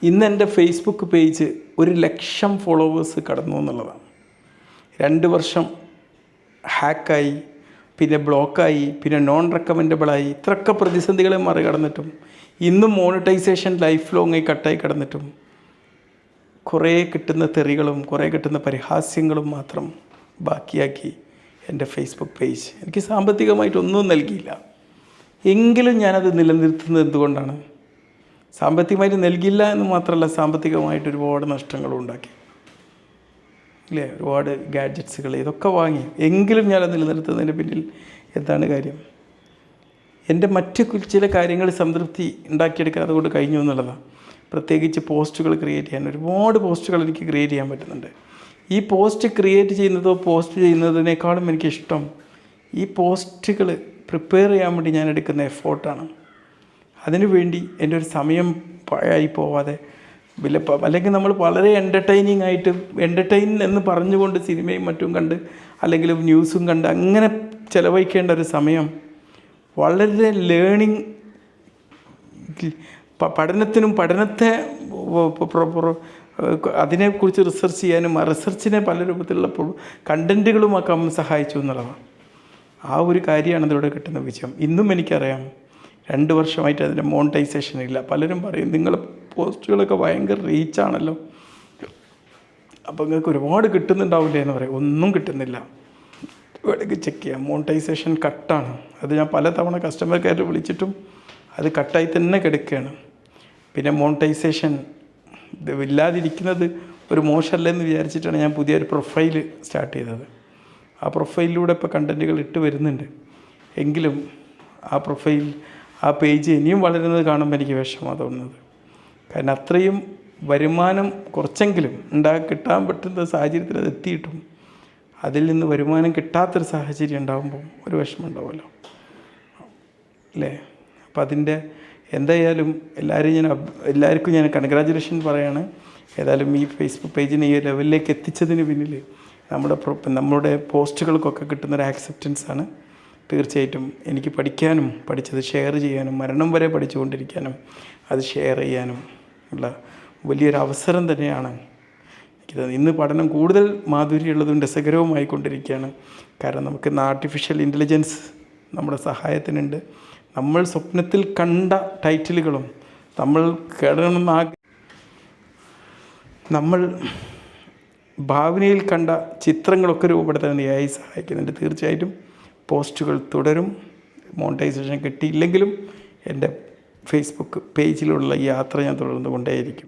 ഇന്നെൻ്റെ Facebook page 1,00,000 followers കടന്നു എന്നുള്ളതാണ്. 2 വർഷം ഹാക്കായി, പിന്നെ ബ്ലോക്കായി, പിന്നെ നോൺ റെക്കമെൻഡബിളായി, ഇത്രയൊക്കെ പ്രതിസന്ധികളെ മറികടന്നിട്ടും ഇന്നും മോണിറ്റൈസേഷൻ ലൈഫ് ലോങ്ങായി കട്ടായി കിടന്നിട്ടും കുറേ കിട്ടുന്ന തെറികളും കുറേ കിട്ടുന്ന പരിഹാസ്യങ്ങളും മാത്രം ബാക്കിയാക്കി എൻ്റെ ഫേസ്ബുക്ക് പേജ് എനിക്ക് സാമ്പത്തികമായിട്ടൊന്നും നൽകിയില്ല. എങ്കിലും ഞാനത് നിലനിർത്തുന്നത് എന്തുകൊണ്ടാണ്? സാമ്പത്തികമായിട്ട് നൽകില്ല എന്ന് മാത്രമല്ല, സാമ്പത്തികമായിട്ട് ഒരുപാട് നഷ്ടങ്ങളും ഉണ്ടാക്കി ഇല്ലേ. ഒരുപാട് ഗാഡ്ജറ്റ്സുകൾ ഇതൊക്കെ വാങ്ങി, എങ്കിലും ഞാനത് നിലനിർത്തുന്നതിന് പിന്നിൽ എന്താണ് കാര്യം? എൻ്റെ മറ്റ് ചില കാര്യങ്ങൾ സംതൃപ്തി ഉണ്ടാക്കിയെടുക്കാൻ അതുകൊണ്ട് കഴിഞ്ഞു എന്നുള്ളതാണ്. പ്രത്യേകിച്ച് പോസ്റ്റുകൾ ക്രിയേറ്റ് ചെയ്യാൻ ഒരുപാട് പോസ്റ്റുകൾ എനിക്ക് ക്രിയേറ്റ് ചെയ്യാൻ പറ്റുന്നുണ്ട്. ഈ പോസ്റ്റ് ക്രിയേറ്റ് ചെയ്യുന്നതോ പോസ്റ്റ് ചെയ്യുന്നതിനേക്കാളും എനിക്കിഷ്ടം ഈ പോസ്റ്റുകൾ പ്രിപ്പയർ ചെയ്യാൻ വേണ്ടി ഞാൻ എടുക്കുന്ന എഫേർട്ടാണ്. അതിനുവേണ്ടി എൻ്റെ ഒരു സമയം പാഴായി പോവാതെ അല്ലെങ്കിൽ നമ്മൾ വളരെ എൻ്റർടൈൻ എന്ന് പറഞ്ഞുകൊണ്ട് സിനിമയും മറ്റും കണ്ട് അല്ലെങ്കിൽ ന്യൂസും കണ്ട് അങ്ങനെ ചിലവഴിക്കേണ്ട ഒരു സമയം വളരെ ലേണിംഗ് പഠനത്തെ അതിനെക്കുറിച്ച് റിസർച്ച് ചെയ്യാനും ആ റിസർച്ചിനെ പല രൂപത്തിലുള്ള കണ്ടൻറ്റുകളുമാക്കാൻ സഹായിച്ചു എന്നുള്ളതാണ്. ആ ഒരു കാര്യമാണ് അതിലൂടെ കിട്ടുന്ന വിജയം. ഇന്നും എനിക്കറിയാം 2 വർഷമായിട്ട് അതിൻ്റെ മോണിറ്റൈസേഷൻ ഇല്ല. പലരും പറയും നിങ്ങളുടെ പോസ്റ്റുകളൊക്കെ ഭയങ്കര റീച്ചാണല്ലോ, അപ്പോൾ നിങ്ങൾക്ക് ഒരുപാട് കിട്ടുന്നുണ്ടാവില്ലേ എന്ന് പറയും. ഒന്നും കിട്ടുന്നില്ല. ഇവിടേക്ക് ചെക്ക് ചെയ്യാം, മോണിറ്റൈസേഷൻ കട്ടാണ്. അത് ഞാൻ പലതവണ കസ്റ്റമർ കെയറിൽ വിളിച്ചിട്ടും അത് കട്ടായി തന്നെ കിടക്കുകയാണ്. പിന്നെ മോണിറ്റൈസേഷൻ ഇല്ലാതിരിക്കുന്നത് ഒരു മോശമല്ലെന്ന് വിചാരിച്ചിട്ടാണ് ഞാൻ പുതിയൊരു പ്രൊഫൈൽ സ്റ്റാർട്ട് ചെയ്തത്. ആ പ്രൊഫൈലിലൂടെ ഇപ്പോൾ കണ്ടൻറ്റുകൾ ഇട്ട് വരുന്നുണ്ട്. എങ്കിലും ആ പേജ് ഇനിയും വളരുന്നത് കാണുമ്പോൾ എനിക്ക് വിഷമമാണ് തോന്നുന്നത്. കാരണം അത്രയും വരുമാനം കുറച്ചെങ്കിലും കിട്ടാൻ പറ്റുന്ന സാഹചര്യത്തിൽ അത് എത്തിയിട്ടും അതിൽ നിന്ന് വരുമാനം കിട്ടാത്തൊരു സാഹചര്യം ഉണ്ടാകുമ്പോൾ ഒരു വിഷമം ഉണ്ടാവുമല്ലോ അല്ലേ. അപ്പം അതിൻ്റെ എന്തായാലും എല്ലാവർക്കും ഞാൻ കൺഗ്രാജുലേഷൻ പറയാണ്. ഏതായാലും ഈ ഫേസ്ബുക്ക് പേജിനെ ഈ ലെവലിലേക്ക് എത്തിച്ചതിന് പിന്നിൽ നമ്മുടെ പോസ്റ്റുകൾക്കൊക്കെ കിട്ടുന്നൊരു ആക്സെപ്റ്റൻസാണ്. തീർച്ചയായിട്ടും എനിക്ക് പഠിക്കാനും പഠിച്ചത് ഷെയർ ചെയ്യാനും മരണം വരെ പഠിച്ചുകൊണ്ടിരിക്കാനും അത് ഷെയർ ചെയ്യാനും ഉള്ള വലിയൊരു അവസരം തന്നെയാണ് എനിക്കത്. ഇന്ന് പഠനം കൂടുതൽ മാധുര്യമുള്ളതും രസകരവുമായിക്കൊണ്ടിരിക്കുകയാണ്. കാരണം നമുക്ക് ആർട്ടിഫിഷ്യൽ ഇൻ്റലിജൻസ് നമ്മുടെ സഹായത്തിനുണ്ട്. നമ്മൾ സ്വപ്നത്തിൽ കണ്ട ടൈറ്റിലുകളും നമ്മൾ ഭാവനയിൽ കണ്ട ചിത്രങ്ങളൊക്കെ രൂപപ്പെടുത്താൻ AI സഹായിക്കുന്നുണ്ട്. തീർച്ചയായിട്ടും പോസ്റ്റുകൾ തുടരും. മോണിറ്റൈസേഷൻ കിട്ടിയില്ലെങ്കിലും എൻ്റെ ഫേസ്ബുക്ക് പേജിലുള്ള യാത്ര ഞാൻ തുടർന്നു കൊണ്ടേയിരിക്കും.